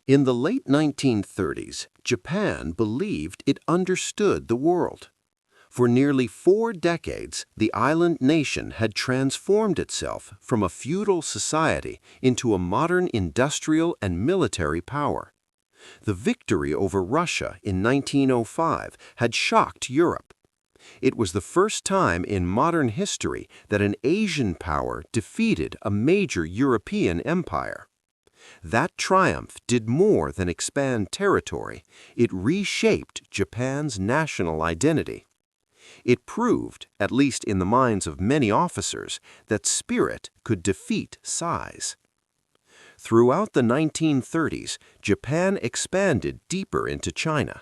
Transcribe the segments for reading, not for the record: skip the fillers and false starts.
In the late 1930s, Japan believed it understood the world. For nearly 4 decades, the island nation had transformed itself from a feudal society into a modern industrial and military power. The victory over Russia in 1905 had shocked Europe. It was the first time in modern history that an Asian power defeated a major European empire. That triumph did more than expand territory. It reshaped Japan's national identity. It proved, at least in the minds of many officers, that spirit could defeat size. Throughout the 1930s, Japan expanded deeper into China.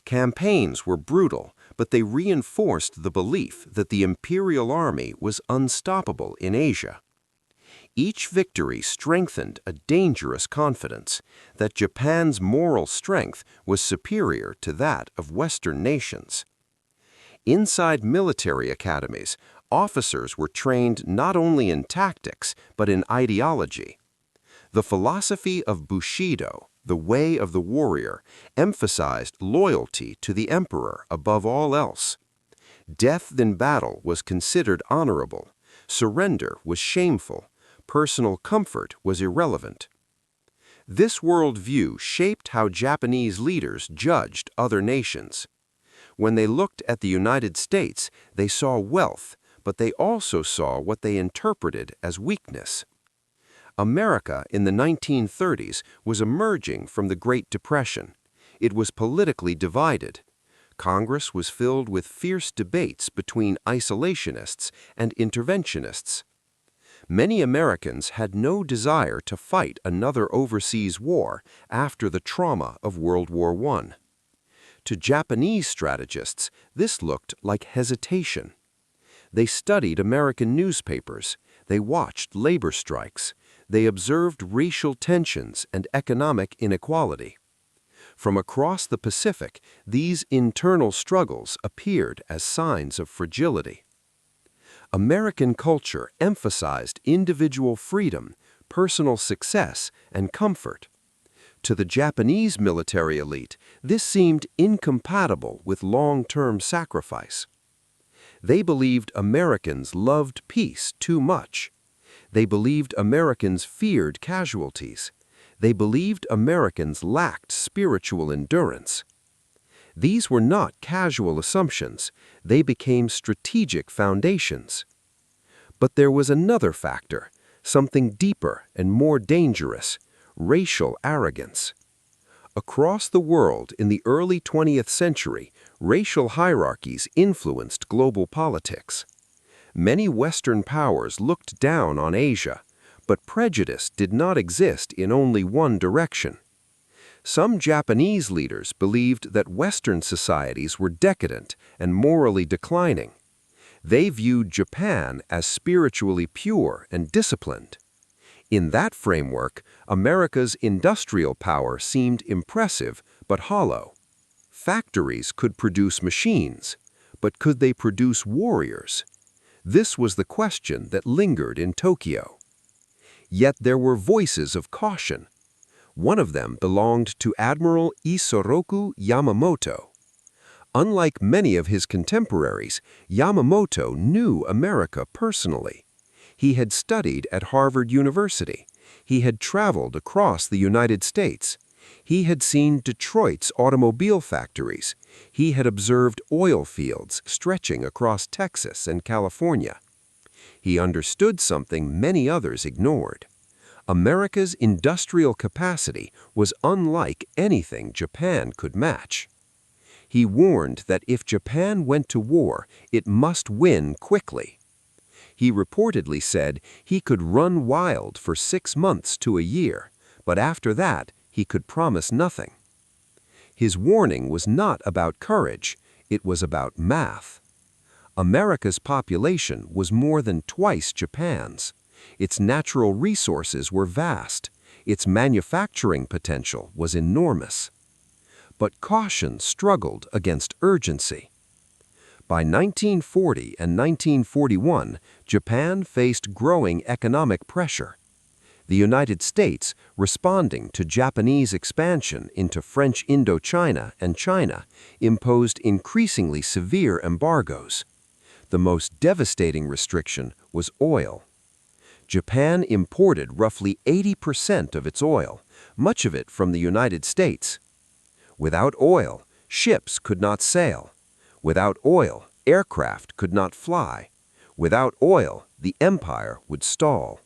Campaigns were brutal, but they reinforced the belief that the imperial army was unstoppable in Asia. Each victory strengthened a dangerous confidence that Japan's moral strength was superior to that of Western nations. Inside military academies, officers were trained not only in tactics but in ideology. The philosophy of Bushido, the way of the warrior, emphasized loyalty to the emperor above all else. Death in battle was considered honorable. Surrender was shameful. Personal comfort was irrelevant. This worldview shaped how Japanese leaders judged other nations. When they looked at the United States, they saw wealth, but they also saw what they interpreted as weakness. America in the 1930s was emerging from the Great Depression. It was politically divided. Congress was filled with fierce debates between isolationists and interventionists. Many Americans had no desire to fight another overseas war after the trauma of World War I. To Japanese strategists, this looked like hesitation. They studied American newspapers. They watched labor strikes. They observed racial tensions and economic inequality. From across the Pacific, these internal struggles appeared as signs of fragility. American culture emphasized individual freedom, personal success, and comfort. To the Japanese military elite, this seemed incompatible with long-term sacrifice. They believed Americans loved peace too much. They believed Americans feared casualties. They believed Americans lacked spiritual endurance. These were not casual assumptions. They became strategic foundations. But there was another factor, something deeper and more dangerous: racial arrogance. Across the world in the early 20th century, racial hierarchies influenced global politics. Many Western powers looked down on Asia, but prejudice did not exist in only one direction. Some Japanese leaders believed that Western societies were decadent and morally declining. They viewed Japan as spiritually pure and disciplined. In that framework, America's industrial power seemed impressive but hollow. Factories could produce machines, but could they produce warriors? This was the question that lingered in Tokyo. Yet there were voices of caution. One of them belonged to Admiral Isoroku Yamamoto. Unlike many of his contemporaries, Yamamoto knew America personally. He had studied at Harvard University. He had traveled across the United States. He had seen Detroit's automobile factories. He had observed oil fields stretching across Texas and California. He understood something many others ignored. America's industrial capacity was unlike anything Japan could match. He warned that if Japan went to war, it must win quickly. He reportedly said he could run wild for 6 months to a year, but after that, he could promise nothing. His warning was not about courage, it was about math. America's population was more than twice Japan's. Its natural resources were vast. Its manufacturing potential was enormous. But caution struggled against urgency. By 1940 and 1941, Japan faced growing economic pressure. The United States, responding to Japanese expansion into French Indochina and China, imposed increasingly severe embargoes. The most devastating restriction was oil. Japan imported roughly 80% of its oil, much of it from the United States. Without oil, ships could not sail. Without oil, aircraft could not fly. Without oil, the empire would stall.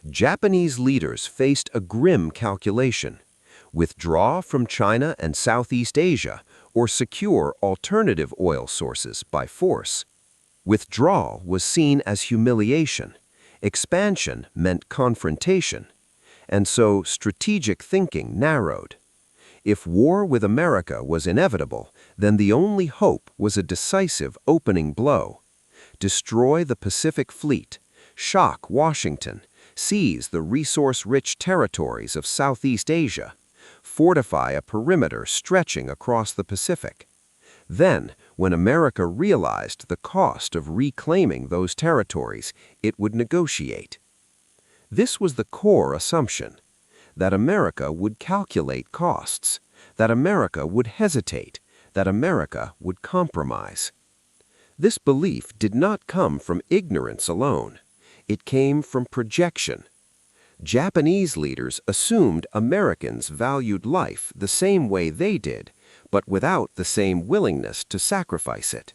Japanese leaders faced a grim calculation: withdraw from China and Southeast Asia or secure alternative oil sources by force. Withdrawal was seen as humiliation. Expansion meant confrontation. And so strategic thinking narrowed. If war with America was inevitable, then the only hope was a decisive opening blow. Destroy the Pacific Fleet, shock Washington, seize the resource-rich territories of Southeast Asia, fortify a perimeter stretching across the Pacific. Then, when America realized the cost of reclaiming those territories, it would negotiate. This was the core assumption: that America would calculate costs, that America would hesitate, that America would compromise. This belief did not come from ignorance alone. It came from projection. Japanese leaders assumed Americans valued life the same way they did, but without the same willingness to sacrifice it.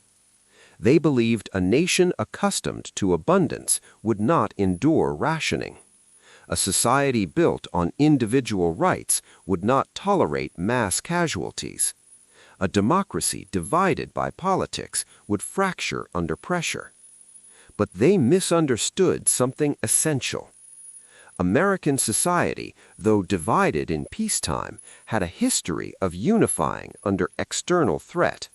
They believed a nation accustomed to abundance would not endure rationing. A society built on individual rights would not tolerate mass casualties. A democracy divided by politics would fracture under pressure. But they misunderstood something essential. American society, though divided in peacetime, had a history of unifying under external threat.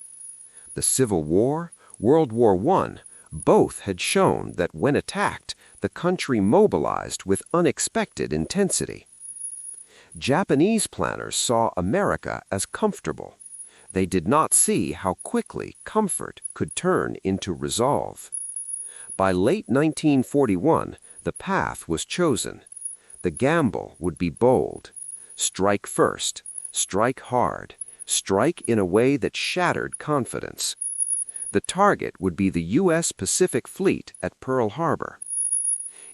The Civil War, World War I, both had shown that when attacked, the country mobilized with unexpected intensity. Japanese planners saw America as comfortable. They did not see how quickly comfort could turn into resolve. By late 1941, the path was chosen. The gamble would be bold. Strike first, strike hard, strike in a way that shattered confidence. The target would be the U.S. Pacific Fleet at Pearl Harbor.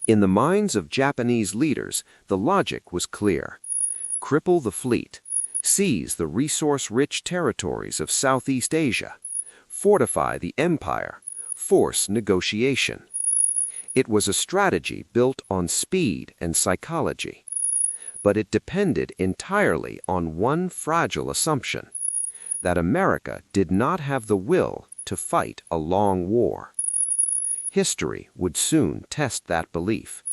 In the minds of Japanese leaders, the logic was clear. Cripple the fleet, seize the resource-rich territories of Southeast Asia, fortify the empire, force negotiation. It was a strategy built on speed and psychology. But it depended entirely on one fragile assumption: that America did not have the will to fight a long war. History would soon test that belief,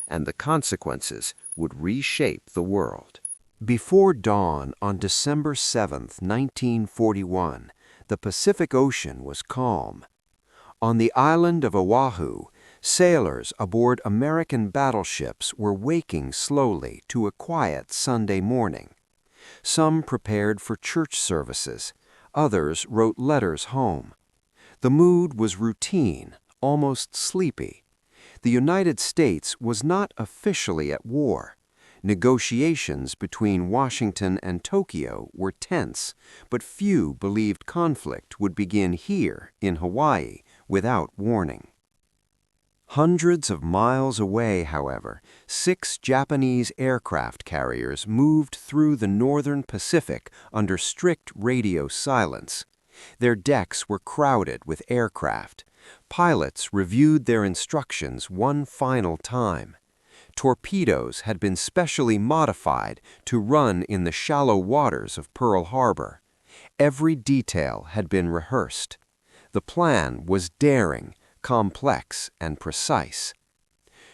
and the consequences would reshape the world. Before dawn on December 7, 1941, the Pacific Ocean was calm. On the island of Oahu, sailors aboard American battleships were waking slowly to a quiet Sunday morning. Some prepared for church services, others wrote letters home. The mood was routine, almost sleepy. The United States was not officially at war. Negotiations between Washington and Tokyo were tense, but few believed conflict would begin here in Hawaii without warning. Hundreds of miles away, however, 6 Japanese aircraft carriers moved through the northern Pacific under strict radio silence. Their decks were crowded with aircraft. Pilots reviewed their instructions one final time. Torpedoes had been specially modified to run in the shallow waters of Pearl Harbor. Every detail had been rehearsed. The plan was daring, complex, and precise.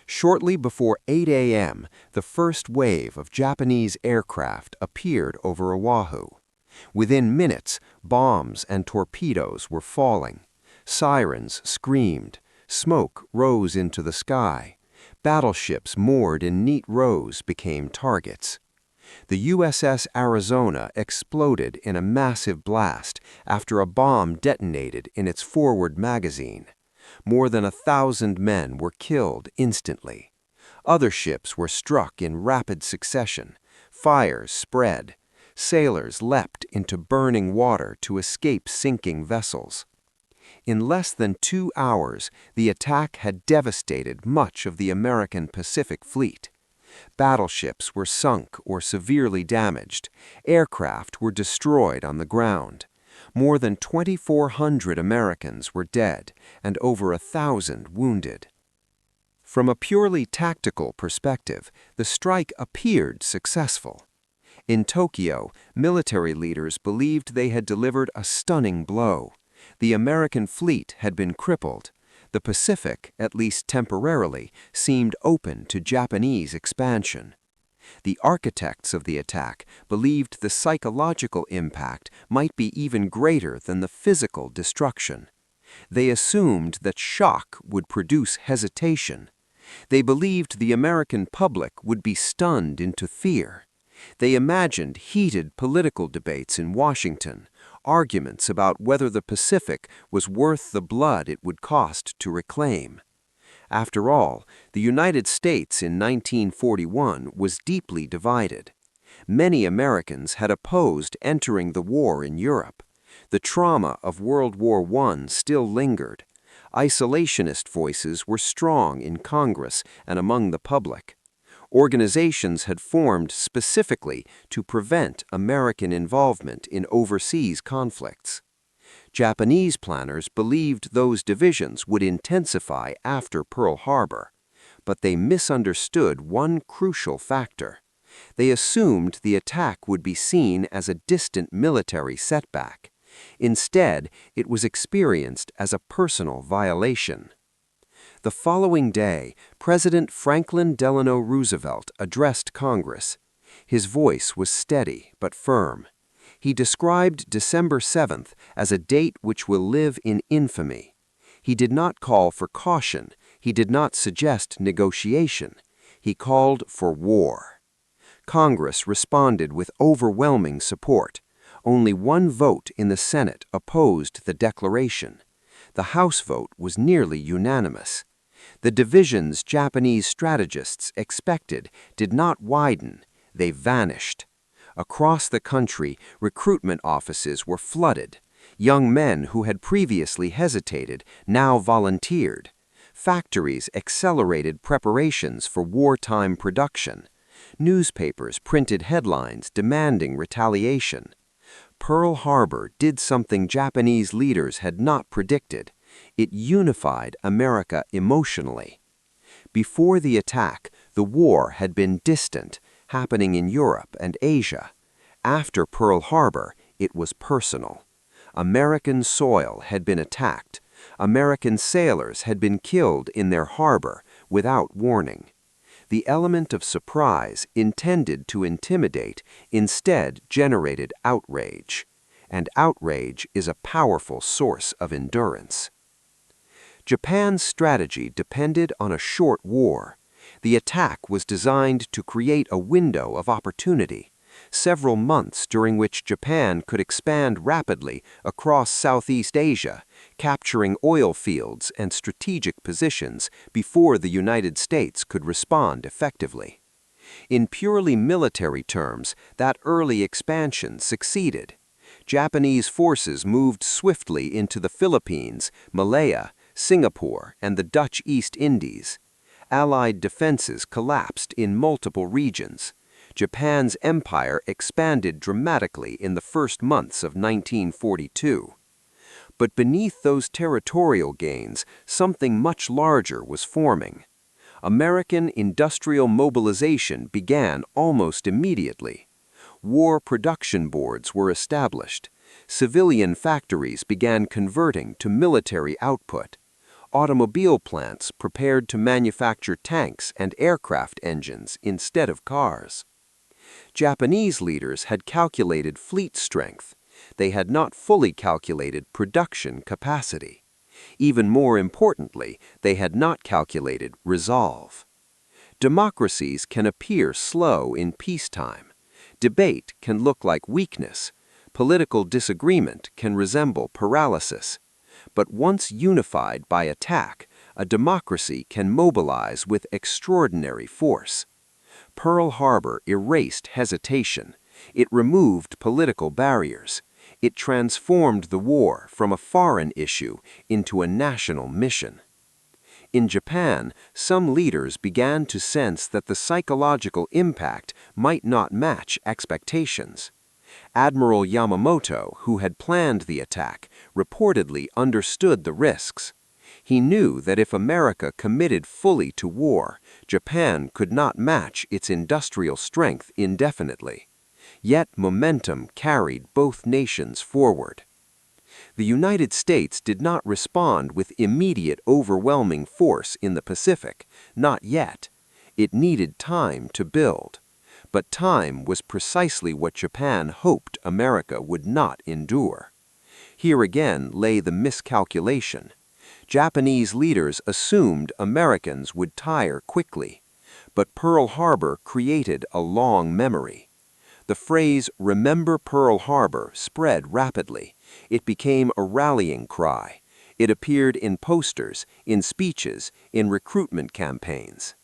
Shortly before 8 a.m., the first wave of Japanese aircraft appeared over Oahu. Within minutes, bombs and torpedoes were falling. Sirens screamed. Smoke rose into the sky. Battleships moored in neat rows became targets. The USS Arizona exploded in a massive blast after a bomb detonated in its forward magazine. More than 1,000 men were killed instantly. Other ships were struck in rapid succession. Fires spread. Sailors leapt into burning water to escape sinking vessels. In less than 2 hours, the attack had devastated much of the American Pacific Fleet. Battleships were sunk or severely damaged. Aircraft were destroyed on the ground. More than 2,400 Americans were dead and over 1,000 wounded. From a purely tactical perspective, the strike appeared successful. In Tokyo, military leaders believed they had delivered a stunning blow. The American fleet had been crippled. The Pacific, at least temporarily, seemed open to Japanese expansion. The architects of the attack believed the psychological impact might be even greater than the physical destruction. They assumed that shock would produce hesitation. They believed the American public would be stunned into fear. They imagined heated political debates in Washington, arguments about whether the Pacific was worth the blood it would cost to reclaim. After all, the United States in 1941 was deeply divided. Many Americans had opposed entering the war in Europe. The trauma of World War I still lingered. Isolationist voices were strong in Congress and among the public. Organizations had formed specifically to prevent American involvement in overseas conflicts. Japanese planners believed those divisions would intensify after Pearl Harbor, but they misunderstood one crucial factor. They assumed the attack would be seen as a distant military setback. Instead, it was experienced as a personal violation. The following day, President Franklin Delano Roosevelt addressed Congress. His voice was steady but firm. He described December 7th as a date which will live in infamy. He did not call for caution. He did not suggest negotiation. He called for war. Congress responded with overwhelming support. Only one vote in the Senate opposed the declaration. The House vote was nearly unanimous. The divisions Japanese strategists expected did not widen, they vanished. Across the country, recruitment offices were flooded. Young men who had previously hesitated now volunteered. Factories accelerated preparations for wartime production. Newspapers printed headlines demanding retaliation. Pearl Harbor did something Japanese leaders had not predicted. It unified America emotionally. Before the attack, the war had been distant, happening in Europe and Asia. After Pearl Harbor, it was personal. American soil had been attacked. American sailors had been killed in their harbor without warning. The element of surprise intended to intimidate instead generated outrage. And outrage is a powerful source of endurance. Japan's strategy depended on a short war. The attack was designed to create a window of opportunity, several months during which Japan could expand rapidly across Southeast Asia, capturing oil fields and strategic positions before the United States could respond effectively. In purely military terms, that early expansion succeeded. Japanese forces moved swiftly into the Philippines, Malaya, Singapore, and the Dutch East Indies. Allied defenses collapsed in multiple regions. Japan's empire expanded dramatically in the first months of 1942. But beneath those territorial gains, something much larger was forming. American industrial mobilization began almost immediately. War production boards were established. Civilian factories began converting to military output. Automobile plants prepared to manufacture tanks and aircraft engines instead of cars. Japanese leaders had calculated fleet strength. They had not fully calculated production capacity. Even more importantly, they had not calculated resolve. Democracies can appear slow in peacetime. Debate can look like weakness. Political disagreement can resemble paralysis. But once unified by attack, a democracy can mobilize with extraordinary force. Pearl Harbor erased hesitation. It removed political barriers. It transformed the war from a foreign issue into a national mission. In Japan, some leaders began to sense that the psychological impact might not match expectations. Admiral Yamamoto, who had planned the attack, reportedly understood the risks. He knew that if America committed fully to war, Japan could not match its industrial strength indefinitely. Yet momentum carried both nations forward. The United States did not respond with immediate overwhelming force in the Pacific, not yet. It needed time to build. But time was precisely what Japan hoped America would not endure. Here again lay the miscalculation. Japanese leaders assumed Americans would tire quickly. But Pearl Harbor created a long memory. The phrase, "Remember Pearl Harbor," spread rapidly. It became a rallying cry. It appeared in posters, in speeches, in recruitment campaigns.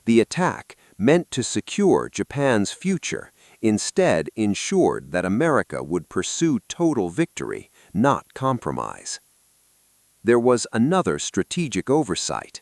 The attack, meant to secure Japan's future, instead ensured that America would pursue total victory, not compromise. There was another strategic oversight.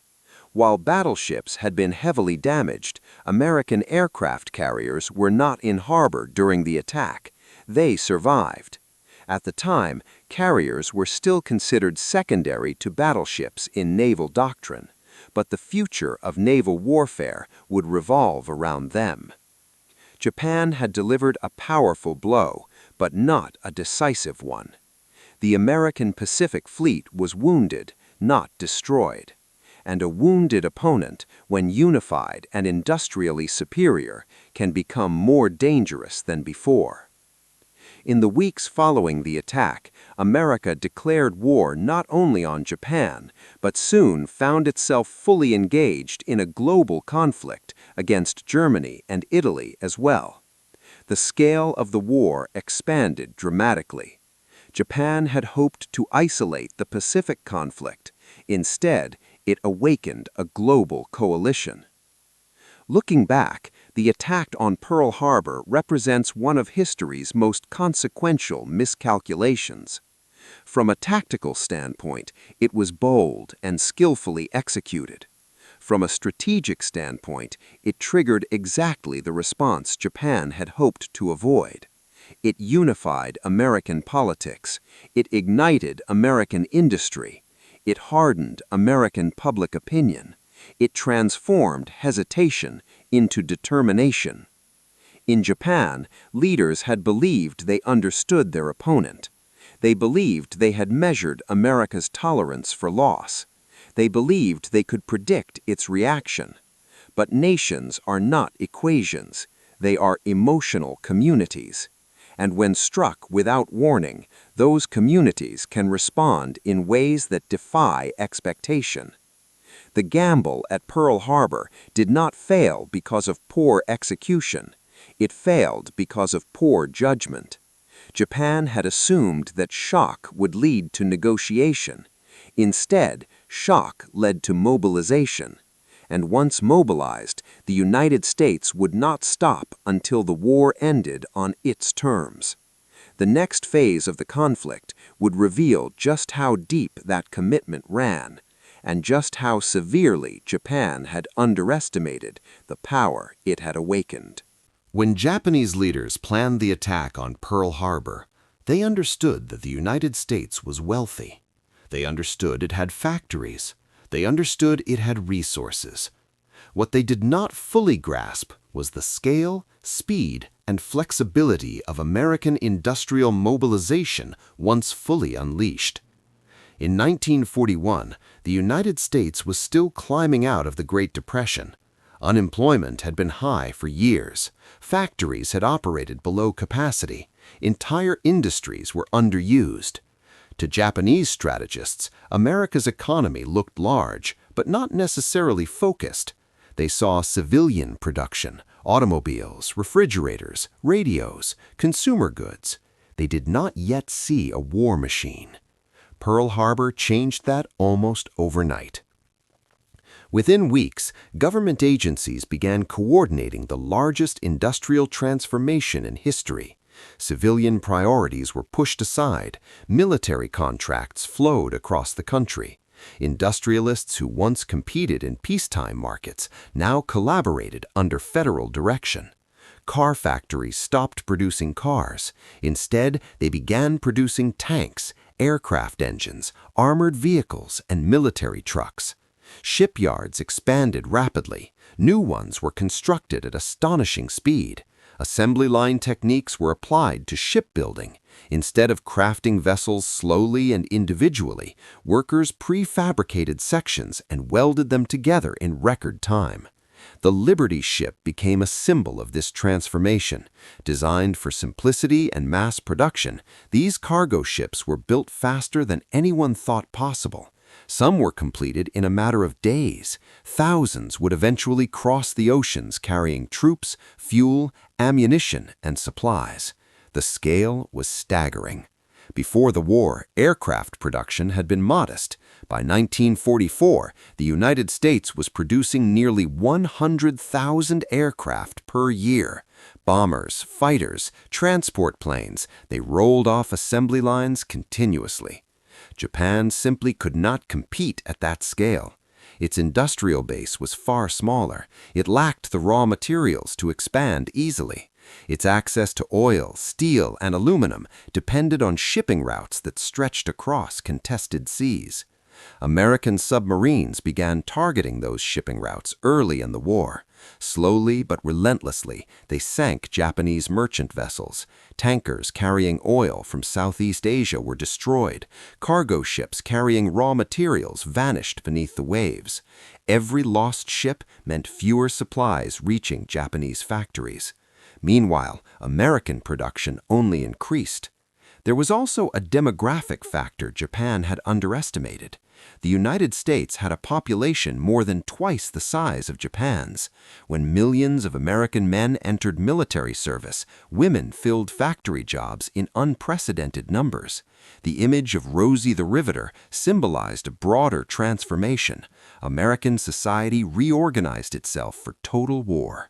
While battleships had been heavily damaged, American aircraft carriers were not in harbor during the attack. They survived. At the time, carriers were still considered secondary to battleships in naval doctrine, but the future of naval warfare would revolve around them. Japan had delivered a powerful blow, but not a decisive one. The American Pacific Fleet was wounded, not destroyed. And a wounded opponent, when unified and industrially superior, can become more dangerous than before. In the weeks following the attack, America declared war not only on Japan, but soon found itself fully engaged in a global conflict against Germany and Italy as well. The scale of the war expanded dramatically. Japan had hoped to isolate the Pacific conflict. Instead, it awakened a global coalition. Looking back, the attack on Pearl Harbor represents one of history's most consequential miscalculations. From a tactical standpoint, it was bold and skillfully executed. From a strategic standpoint, it triggered exactly the response Japan had hoped to avoid. It unified American politics. It ignited American industry. It hardened American public opinion. It transformed hesitation into determination. In Japan, leaders had believed they understood their opponent. They believed they had measured America's tolerance for loss. They believed they could predict its reaction. But nations are not equations. They are emotional communities. And when struck without warning, those communities can respond in ways that defy expectation. The gamble at Pearl Harbor did not fail because of poor execution. It failed because of poor judgment. Japan had assumed that shock would lead to negotiation. Instead, shock led to mobilization. And once mobilized, the United States would not stop until the war ended on its terms. The next phase of the conflict would reveal just how deep that commitment ran, and just how severely Japan had underestimated the power it had awakened. When Japanese leaders planned the attack on Pearl Harbor, they understood that the United States was wealthy. They understood it had factories. They understood it had resources. What they did not fully grasp was the scale, speed, and flexibility of American industrial mobilization once fully unleashed. In 1941, the United States was still climbing out of the Great Depression. Unemployment had been high for years. Factories had operated below capacity. Entire industries were underused. To Japanese strategists, America's economy looked large, but not necessarily focused. They saw civilian production, automobiles, refrigerators, radios, consumer goods. They did not yet see a war machine. Pearl Harbor changed that almost overnight. Within weeks, government agencies began coordinating the largest industrial transformation in history. Civilian priorities were pushed aside, military contracts flowed across the country. Industrialists who once competed in peacetime markets now collaborated under federal direction. Car factories stopped producing cars. Instead, they began producing tanks, aircraft engines, armored vehicles, and military trucks. Shipyards expanded rapidly. New ones were constructed at astonishing speed. Assembly line techniques were applied to shipbuilding. Instead of crafting vessels slowly and individually, workers prefabricated sections and welded them together in record time. The Liberty ship became a symbol of this transformation. Designed for simplicity and mass production, these cargo ships were built faster than anyone thought possible. Some were completed in a matter of days. Thousands would eventually cross the oceans carrying troops, fuel, ammunition, and supplies. The scale was staggering. Before the war, aircraft production had been modest. By 1944, the United States was producing nearly 100,000 aircraft per year. Bombers, fighters, transport planes, they rolled off assembly lines continuously. Japan simply could not compete at that scale. Its industrial base was far smaller. It lacked the raw materials to expand easily. Its access to oil, steel, and aluminum depended on shipping routes that stretched across contested seas. American submarines began targeting those shipping routes early in the war. Slowly but relentlessly, they sank Japanese merchant vessels. Tankers carrying oil from Southeast Asia were destroyed. Cargo ships carrying raw materials vanished beneath the waves. Every lost ship meant fewer supplies reaching Japanese factories. Meanwhile, American production only increased. There was also a demographic factor Japan had underestimated. The United States had a population more than twice the size of Japan's. When millions of American men entered military service, women filled factory jobs in unprecedented numbers. The image of Rosie the Riveter symbolized a broader transformation. American society reorganized itself for total war.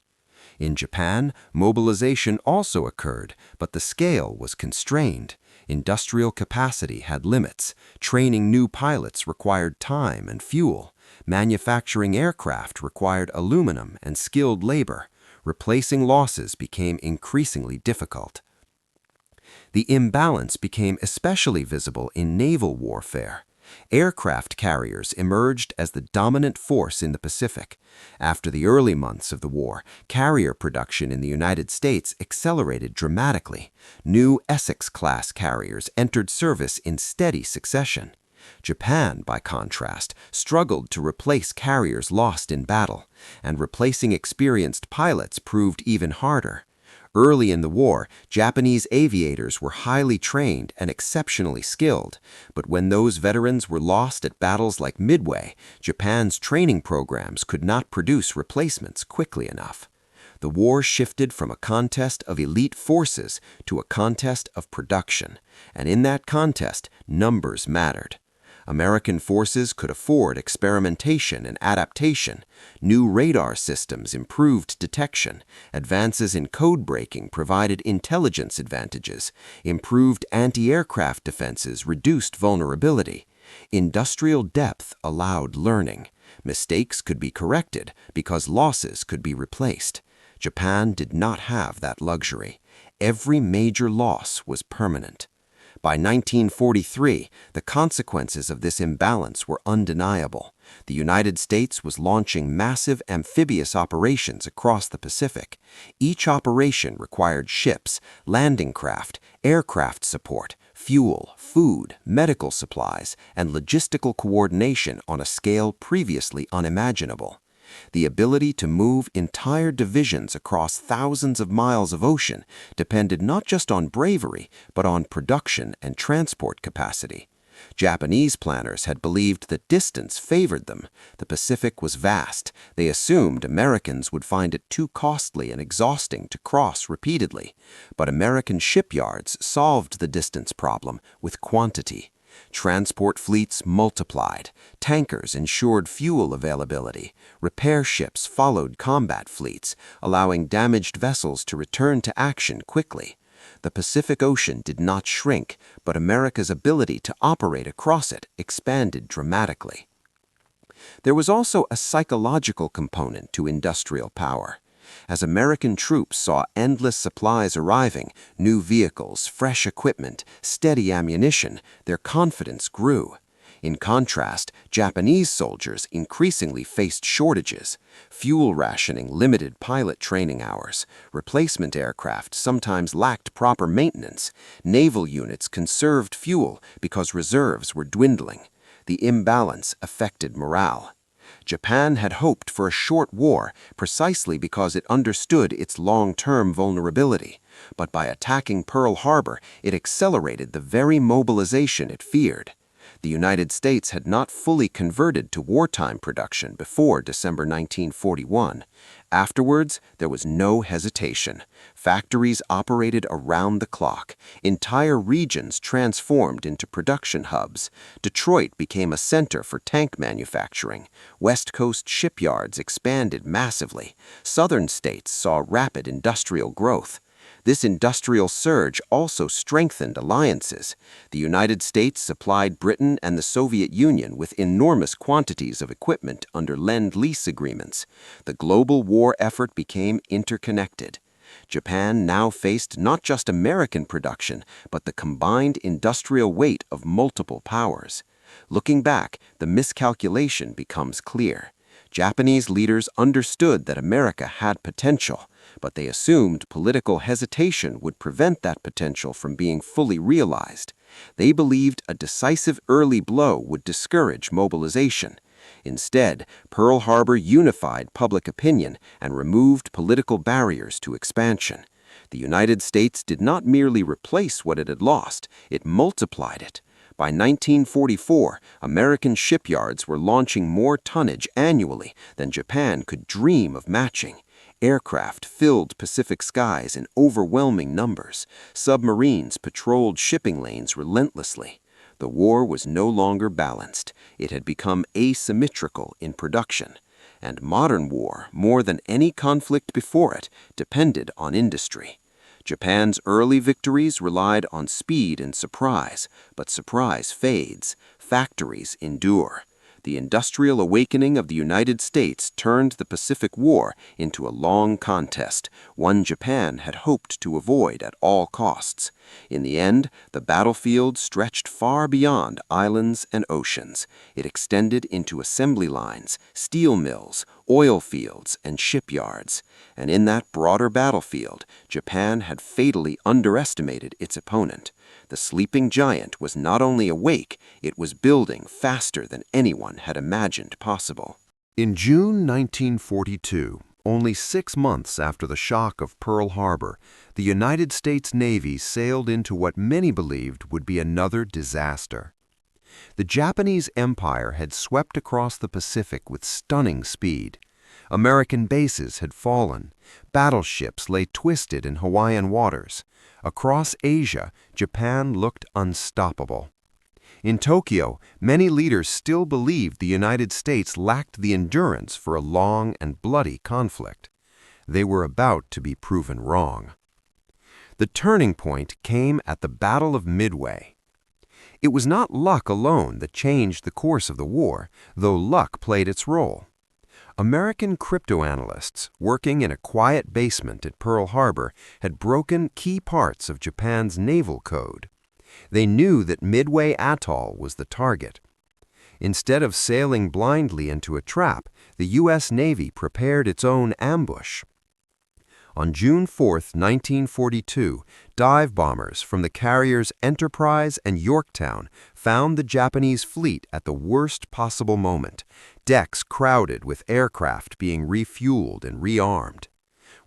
In Japan, mobilization also occurred, but the scale was constrained. Industrial capacity had limits. Training new pilots required time and fuel. Manufacturing aircraft required aluminum and skilled labor. Replacing losses became increasingly difficult. The imbalance became especially visible in naval warfare. Aircraft carriers emerged as the dominant force in the Pacific. After the early months of the war, carrier production in the United States accelerated dramatically. New Essex-class carriers entered service in steady succession. Japan, by contrast, struggled to replace carriers lost in battle, and replacing experienced pilots proved even harder. Early in the war, Japanese aviators were highly trained and exceptionally skilled, but when those veterans were lost at battles like Midway, Japan's training programs could not produce replacements quickly enough. The war shifted from a contest of elite forces to a contest of production, and in that contest, numbers mattered. American forces could afford experimentation and adaptation. New radar systems improved detection. Advances in code breaking provided intelligence advantages. Improved anti-aircraft defenses reduced vulnerability. Industrial depth allowed learning. Mistakes could be corrected because losses could be replaced. Japan did not have that luxury. Every major loss was permanent. By 1943, the consequences of this imbalance were undeniable. The United States was launching massive amphibious operations across the Pacific. Each operation required ships, landing craft, aircraft support, fuel, food, medical supplies, and logistical coordination on a scale previously unimaginable. The ability to move entire divisions across thousands of miles of ocean depended not just on bravery, but on production and transport capacity. Japanese planners had believed that distance favored them. The Pacific was vast. They assumed Americans would find it too costly and exhausting to cross repeatedly. But American shipyards solved the distance problem with quantity. Transport fleets multiplied, tankers ensured fuel availability, repair ships followed combat fleets, allowing damaged vessels to return to action quickly. The Pacific Ocean did not shrink, but America's ability to operate across it expanded dramatically. There was also a psychological component to industrial power. As American troops saw endless supplies arriving, new vehicles, fresh equipment, steady ammunition, their confidence grew. In contrast, Japanese soldiers increasingly faced shortages. Fuel rationing limited pilot training hours. Replacement aircraft sometimes lacked proper maintenance. Naval units conserved fuel because reserves were dwindling. The imbalance affected morale. Japan had hoped for a short war precisely because it understood its long-term vulnerability. But by attacking Pearl Harbor, it accelerated the very mobilization it feared. The United States had not fully converted to wartime production before December 1941. Afterwards, there was no hesitation. Factories operated around the clock. Entire regions transformed into production hubs. Detroit became a center for tank manufacturing. West Coast shipyards expanded massively. Southern states saw rapid industrial growth. This industrial surge also strengthened alliances. The United States supplied Britain and the Soviet Union with enormous quantities of equipment under Lend-Lease agreements. The global war effort became interconnected. Japan now faced not just American production, but the combined industrial weight of multiple powers. Looking back, the miscalculation becomes clear. Japanese leaders understood that America had potential, but they assumed political hesitation would prevent that potential from being fully realized. They believed a decisive early blow would discourage mobilization. Instead, Pearl Harbor unified public opinion and removed political barriers to expansion. The United States did not merely replace what it had lost, it multiplied it. By 1944, American shipyards were launching more tonnage annually than Japan could dream of matching. Aircraft filled Pacific skies in overwhelming numbers. Submarines patrolled shipping lanes relentlessly. The war was no longer balanced. It had become asymmetrical in production. And modern war, more than any conflict before it, depended on industry. Japan's early victories relied on speed and surprise, but surprise fades. Factories endure. The industrial awakening of the United States turned the Pacific War into a long contest, one Japan had hoped to avoid at all costs. In the end, the battlefield stretched far beyond islands and oceans. It extended into assembly lines, steel mills, oil fields, and shipyards. And in that broader battlefield, Japan had fatally underestimated its opponent. The sleeping giant was not only awake, it was building faster than anyone had imagined possible. In June 1942, only 6 months after the shock of Pearl Harbor, the United States Navy sailed into what many believed would be another disaster. The Japanese Empire had swept across the Pacific with stunning speed. American bases had fallen. Battleships lay twisted in Hawaiian waters. Across Asia, Japan looked unstoppable. In Tokyo, many leaders still believed the United States lacked the endurance for a long and bloody conflict. They were about to be proven wrong. The turning point came at the Battle of Midway. It was not luck alone that changed the course of the war, though luck played its role. American cryptoanalysts working in a quiet basement at Pearl Harbor had broken key parts of Japan's naval code. They knew that Midway Atoll was the target. Instead of sailing blindly into a trap, the U.S. Navy prepared its own ambush. On June 4, 1942, dive bombers from the carriers Enterprise and Yorktown found the Japanese fleet at the worst possible moment, decks crowded with aircraft being refueled and rearmed.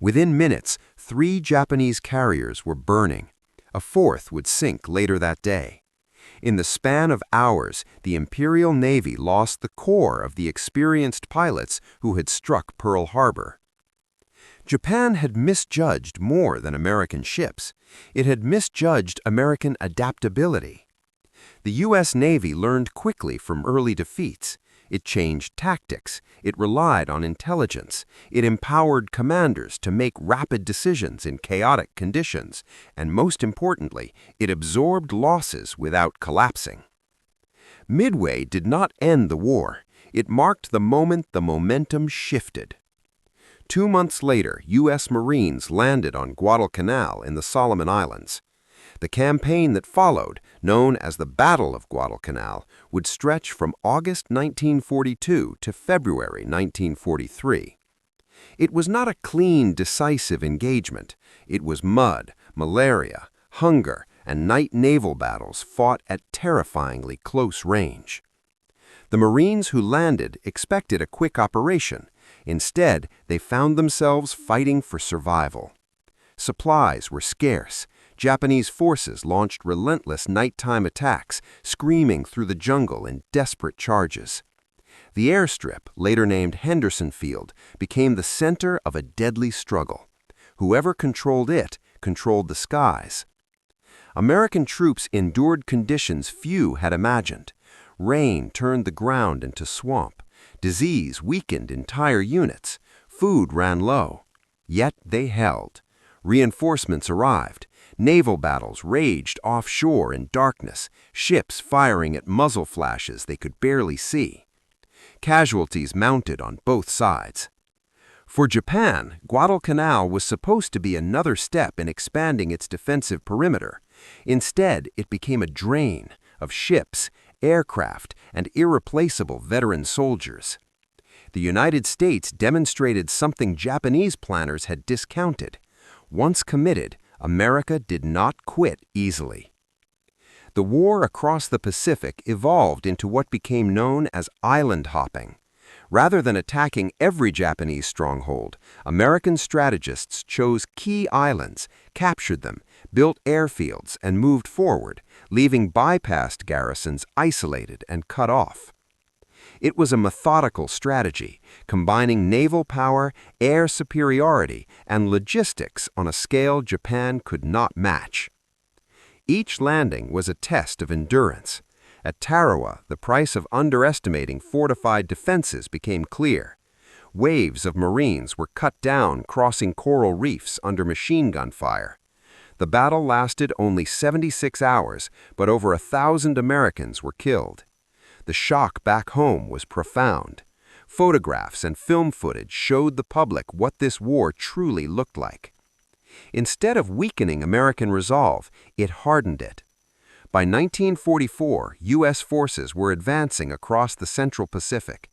Within minutes, 3 Japanese carriers were burning. A 4th would sink later that day. In the span of hours, the Imperial Navy lost the core of the experienced pilots who had struck Pearl Harbor. Japan had misjudged more than American ships. It had misjudged American adaptability. The U.S. Navy learned quickly from early defeats. It changed tactics. It relied on intelligence. It empowered commanders to make rapid decisions in chaotic conditions. And most importantly, it absorbed losses without collapsing. Midway did not end the war. It marked the moment the momentum shifted. 2 months later, U.S. Marines landed on Guadalcanal in the Solomon Islands. The campaign that followed, known as the Battle of Guadalcanal, would stretch from August 1942 to February 1943. It was not a clean, decisive engagement. It was mud, malaria, hunger, and night naval battles fought at terrifyingly close range. The Marines who landed expected a quick operation. Instead, they found themselves fighting for survival. Supplies were scarce. Japanese forces launched relentless nighttime attacks, screaming through the jungle in desperate charges. The airstrip, later named Henderson Field, became the center of a deadly struggle. Whoever controlled it controlled the skies. American troops endured conditions few had imagined. Rain turned the ground into swamp. Disease weakened entire units. Food ran low. Yet they held. Reinforcements arrived. Naval battles raged offshore in darkness, ships firing at muzzle flashes they could barely see. Casualties mounted on both sides. For Japan, Guadalcanal was supposed to be another step in expanding its defensive perimeter. Instead, it became a drain of ships, aircraft, and irreplaceable veteran soldiers. The United States demonstrated something Japanese planners had discounted. Once committed, America did not quit easily. The war across the Pacific evolved into what became known as island hopping. Rather than attacking every Japanese stronghold, American strategists chose key islands, captured them, built airfields, and moved forward, leaving bypassed garrisons isolated and cut off. It was a methodical strategy, combining naval power, air superiority, and logistics on a scale Japan could not match. Each landing was a test of endurance. At Tarawa, the price of underestimating fortified defenses became clear. Waves of Marines were cut down crossing coral reefs under machine gun fire. The battle lasted only 76 hours, but over 1,000 Americans were killed. The shock back home was profound. Photographs and film footage showed the public what this war truly looked like. Instead of weakening American resolve, it hardened it. By 1944, U.S. forces were advancing across the Central Pacific.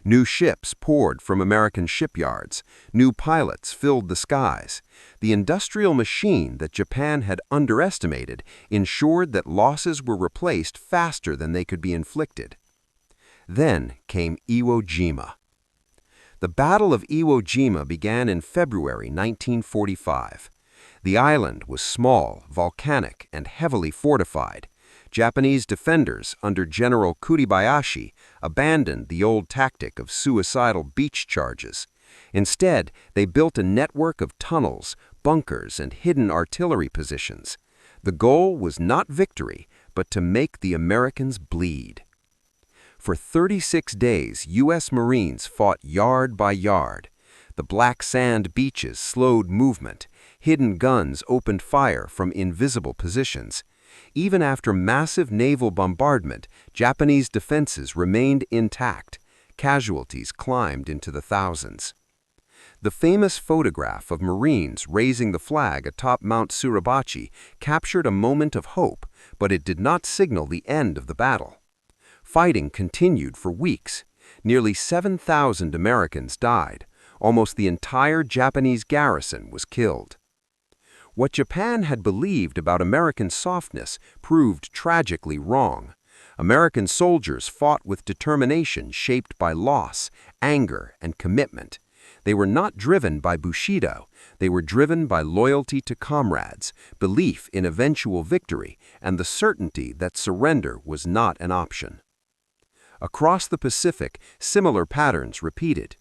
New ships poured from American shipyards. New pilots filled the skies. The industrial machine that Japan had underestimated ensured that losses were replaced faster than they could be inflicted. Then came Iwo Jima. The Battle of Iwo Jima began in February 1945. The island was small, volcanic, and heavily fortified. Japanese defenders under General Kuribayashi abandoned the old tactic of suicidal beach charges. Instead, they built a network of tunnels, bunkers, and hidden artillery positions. The goal was not victory, but to make the Americans bleed. For 36 days, U.S. Marines fought yard by yard. The black sand beaches slowed movement. Hidden guns opened fire from invisible positions. Even after massive naval bombardment, Japanese defenses remained intact. Casualties climbed into the thousands. The famous photograph of Marines raising the flag atop Mount Suribachi captured a moment of hope, but it did not signal the end of the battle. Fighting continued for weeks. Nearly 7,000 Americans died. Almost the entire Japanese garrison was killed. What Japan had believed about American softness proved tragically wrong. American soldiers fought with determination shaped by loss, anger, and commitment. They were not driven by Bushido. They were driven by loyalty to comrades, belief in eventual victory, and the certainty that surrender was not an option. Across the Pacific, similar patterns repeated.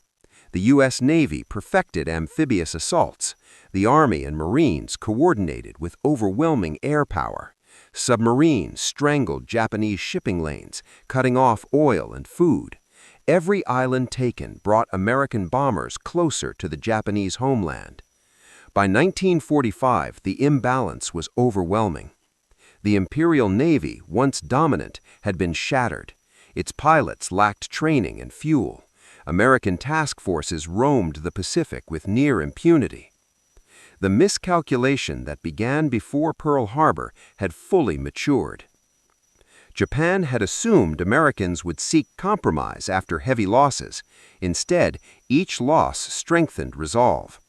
The U.S. Navy perfected amphibious assaults. The Army and Marines coordinated with overwhelming air power. Submarines strangled Japanese shipping lanes, cutting off oil and food. Every island taken brought American bombers closer to the Japanese homeland. By 1945, the imbalance was overwhelming. The Imperial Navy, once dominant, had been shattered. Its pilots lacked training and fuel. American task forces roamed the Pacific with near impunity. The miscalculation that began before Pearl Harbor had fully matured. Japan had assumed Americans would seek compromise after heavy losses. Instead, each loss strengthened resolve.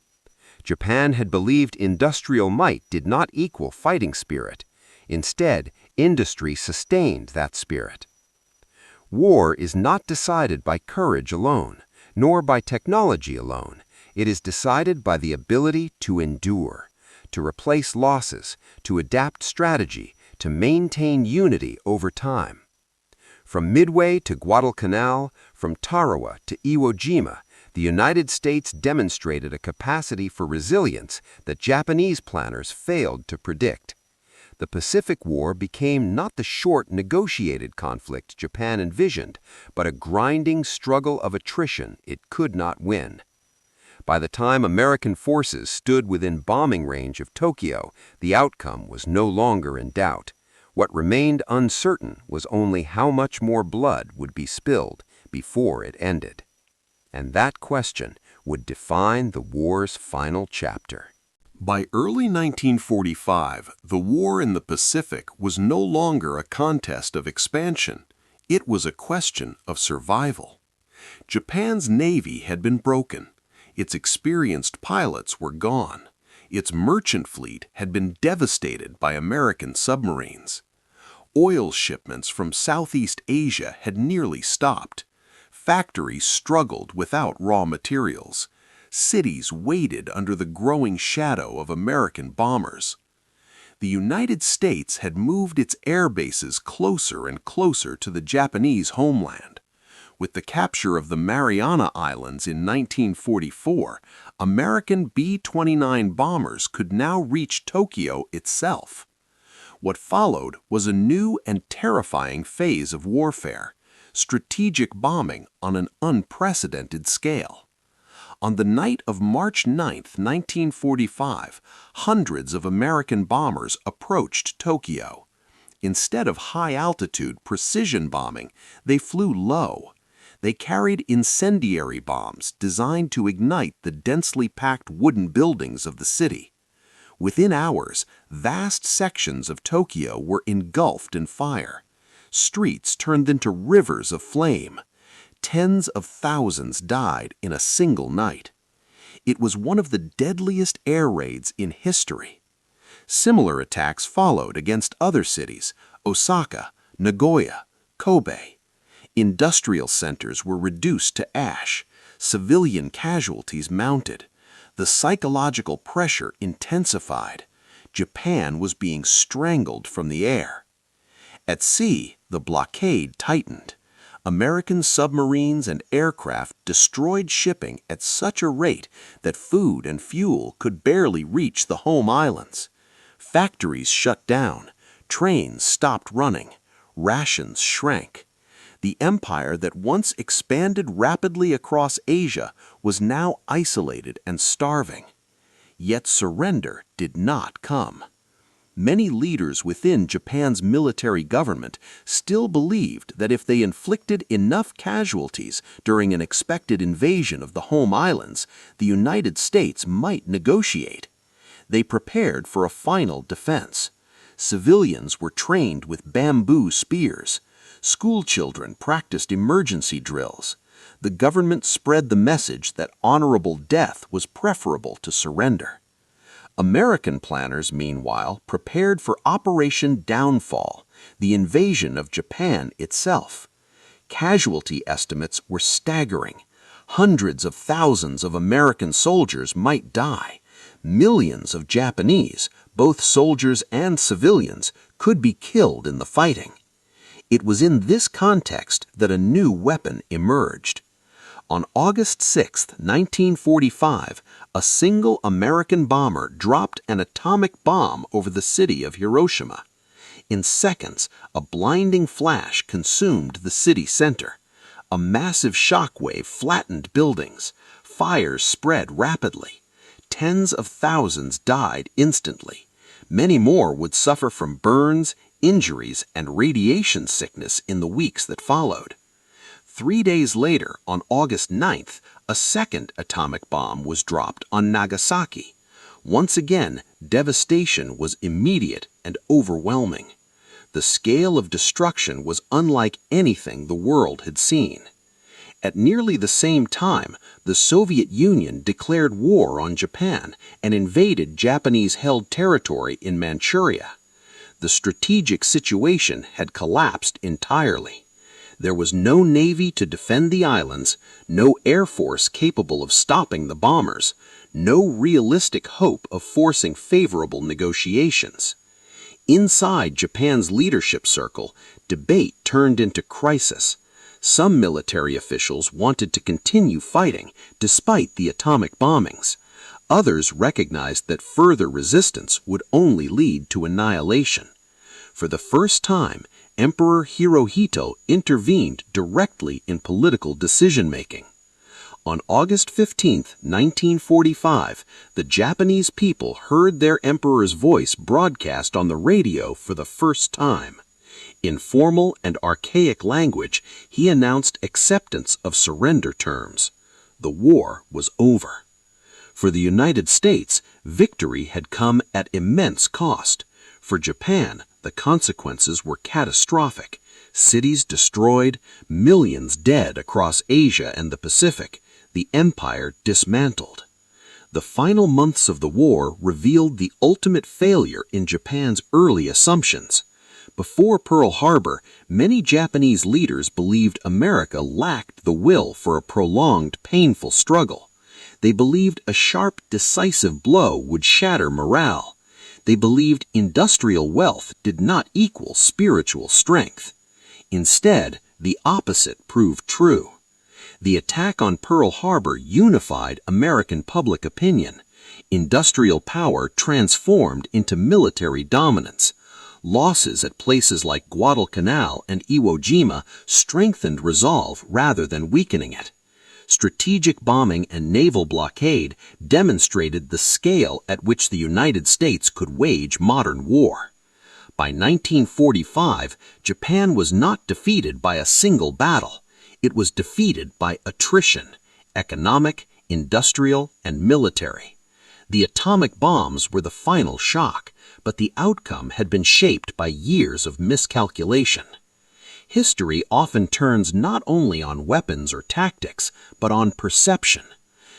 Japan had believed industrial might did not equal fighting spirit. Instead, industry sustained that spirit. War is not decided by courage alone, nor by technology alone. It is decided by the ability to endure, to replace losses, to adapt strategy, to maintain unity over time. From Midway to Guadalcanal, from Tarawa to Iwo Jima, the United States demonstrated a capacity for resilience that Japanese planners failed to predict. The Pacific War became not the short, negotiated conflict Japan envisioned, but a grinding struggle of attrition it could not win. By the time American forces stood within bombing range of Tokyo, the outcome was no longer in doubt. What remained uncertain was only how much more blood would be spilled before it ended. And that question would define the war's final chapter. By early 1945, the war in the Pacific was no longer a contest of expansion. It was a question of survival. Japan's navy had been broken. Its experienced pilots were gone. Its merchant fleet had been devastated by American submarines. Oil shipments from Southeast Asia had nearly stopped. Factories struggled without raw materials. Cities waited under the growing shadow of American bombers. The United States had moved its air bases closer and closer to the Japanese homeland. With the capture of the Mariana Islands in 1944, American B-29 bombers could now reach Tokyo itself. What followed was a new and terrifying phase of warfare, strategic bombing on an unprecedented scale. On the night of March 9, 1945, hundreds of American bombers approached Tokyo. Instead of high-altitude precision bombing, they flew low. They carried incendiary bombs designed to ignite the densely packed wooden buildings of the city. Within hours, vast sections of Tokyo were engulfed in fire. Streets turned into rivers of flame. Tens of thousands died in a single night. It was one of the deadliest air raids in history. Similar attacks followed against other cities: Osaka, Nagoya, Kobe. Industrial centers were reduced to ash. Civilian casualties mounted. The psychological pressure intensified. Japan was being strangled from the air. At sea, the blockade tightened. American submarines and aircraft destroyed shipping at such a rate that food and fuel could barely reach the home islands. Factories shut down. Trains stopped running. Rations shrank. The empire that once expanded rapidly across Asia was now isolated and starving. Yet surrender did not come. Many leaders within Japan's military government still believed that if they inflicted enough casualties during an expected invasion of the home islands, the United States might negotiate. They prepared for a final defense. Civilians were trained with bamboo spears. School children practiced emergency drills. The government spread the message that honorable death was preferable to surrender. American planners, meanwhile, prepared for Operation Downfall, the invasion of Japan itself. Casualty estimates were staggering. Hundreds of thousands of American soldiers might die. Millions of Japanese, both soldiers and civilians, could be killed in the fighting. It was in this context that a new weapon emerged. On August 6, 1945, a single American bomber dropped an atomic bomb over the city of Hiroshima. In seconds, a blinding flash consumed the city center. A massive shock wave flattened buildings. Fires spread rapidly. Tens of thousands died instantly. Many more would suffer from burns, injuries, and radiation sickness in the weeks that followed. 3 days later, on August 9th, a second atomic bomb was dropped on Nagasaki. Once again, devastation was immediate and overwhelming. The scale of destruction was unlike anything the world had seen. At nearly the same time, the Soviet Union declared war on Japan and invaded Japanese-held territory in Manchuria. The strategic situation had collapsed entirely. There was no navy to defend the islands, no air force capable of stopping the bombers, no realistic hope of forcing favorable negotiations. Inside Japan's leadership circle, debate turned into crisis. Some military officials wanted to continue fighting despite the atomic bombings. Others recognized that further resistance would only lead to annihilation. For the first time, Emperor Hirohito intervened directly in political decision-making. On August 15, 1945, the Japanese people heard their emperor's voice broadcast on the radio for the first time. In formal and archaic language, he announced acceptance of surrender terms. The war was over. For the United States, victory had come at immense cost. For Japan, the consequences were catastrophic. Cities destroyed, millions dead across Asia and the Pacific, the empire dismantled. The final months of the war revealed the ultimate failure in Japan's early assumptions. Before Pearl Harbor, many Japanese leaders believed America lacked the will for a prolonged, painful struggle. They believed a sharp, decisive blow would shatter morale. They believed industrial wealth did not equal spiritual strength. Instead, the opposite proved true. The attack on Pearl Harbor unified American public opinion. Industrial power transformed into military dominance. Losses at places like Guadalcanal and Iwo Jima strengthened resolve rather than weakening it. Strategic bombing and naval blockade demonstrated the scale at which the United States could wage modern war. By 1945, Japan was not defeated by a single battle. It was defeated by attrition, economic, industrial, and military. The atomic bombs were the final shock, but the outcome had been shaped by years of miscalculation. History often turns not only on weapons or tactics, but on perception.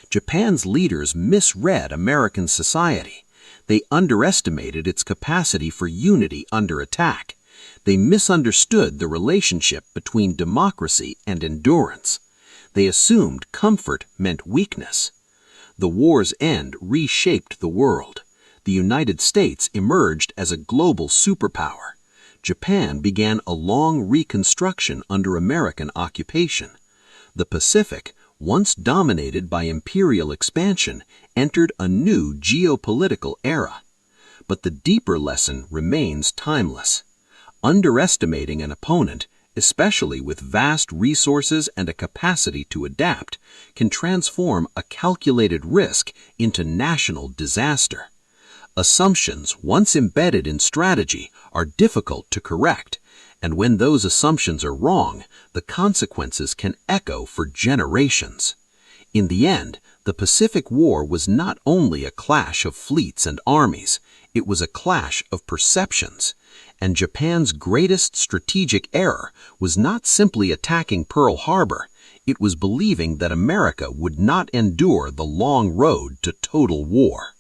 Japan's leaders misread American society. They underestimated its capacity for unity under attack. They misunderstood the relationship between democracy and endurance. They assumed comfort meant weakness. The war's end reshaped the world. The United States emerged as a global superpower. Japan began a long reconstruction under American occupation. The Pacific, once dominated by imperial expansion, entered a new geopolitical era. But the deeper lesson remains timeless. Underestimating an opponent, especially with vast resources and a capacity to adapt, can transform a calculated risk into national disaster. Assumptions once embedded in strategy are difficult to correct, and when those assumptions are wrong, the consequences can echo for generations. In the end, the Pacific War was not only a clash of fleets and armies, it was a clash of perceptions. And Japan's greatest strategic error was not simply attacking Pearl Harbor, it was believing that America would not endure the long road to total war.